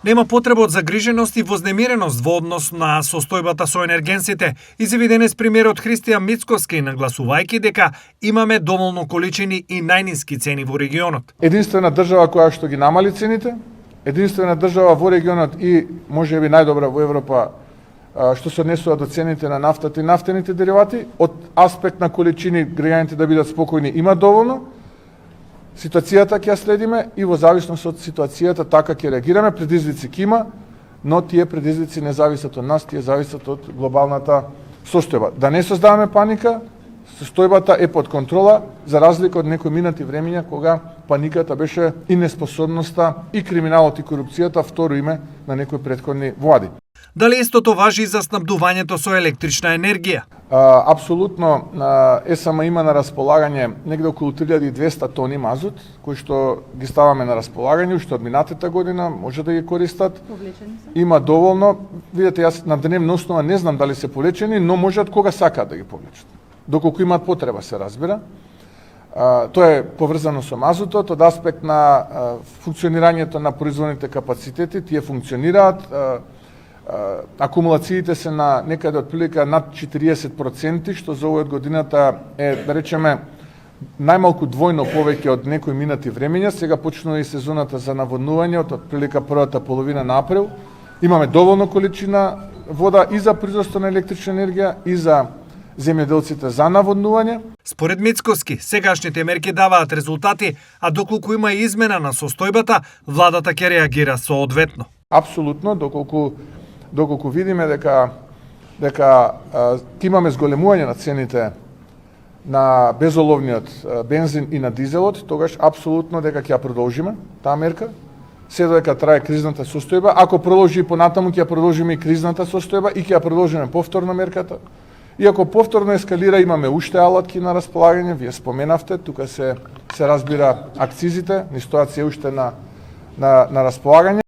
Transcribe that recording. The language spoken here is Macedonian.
Нема потреба од загриженост и вознемиреност во однос на состојбата со енергенсите, изјави денес премиерот Христијан Мицкоски, нагласувајќи дека имаме доволно количини и најниски цени во регионот. Единствена држава која што ги намали цените, единствена држава во регионот и можеби најдобра во Европа што се однесува до цените на нафтата и нафтените деривати, од аспект на количини граѓаните да бидат спокојни има доволно. Ситуацијата ќе ја следиме и во зависност од ситуацијата така ќе реагираме. Предизвици ќе има, но тие предизвици не зависат од нас, тие зависат од глобалната состојба. Да не создаваме паника, состојбата е под контрола, за разлика од некои минати времења кога паниката беше и неспособноста и криминалот и корупцијата второ име на некои претходни влади. Дали истото важи и за снабдувањето со електрична енергија? Апсолутно, ЕСМ има на располагање негде околу 3200 тони мазут, кои што ги ставаме на располагање, уште од минатата година може да ги користат. Има доволно. Видете, јас на дневна основа не знам дали се повлечени, но можат кога сакаат да ги повлечат. Доколку имаат потреба, се разбира. Тоа е поврзано со мазутот, од аспект на функционирањето на производните капацитети, тие функционираат. Акумулациите се на некаде отприлика над 40%, што за овој од годината е, да речеме, најмалку двојно повеќе од некои минати времења. Сега почнува и сезоната за наводнување од отприлика првата половина на април. Имаме доволно количина вода и за производство на електрична енергија и за земјоделците за наводнување. Според Мицкоски, сегашните мерки даваат резултати, а доколку има измена на состојбата, владата ќе реагира соодветно. Апсолутно, доколку видиме дека ќе имаме зголемување на цените на безоловниот бензин и на дизелот, тогаш апсолутно дека ќе ја продолжиме таа мерка, се додека трае кризната состојба. Ако продолжи понатаму, ќе ја продолжиме и кризната состојба и ќе ја продолжиме повторно мерката. И ако повторно ескалира, имаме уште алатки на располагање, вие споменавте, тука се разбира акцизите, ни стојат се уште на располагање.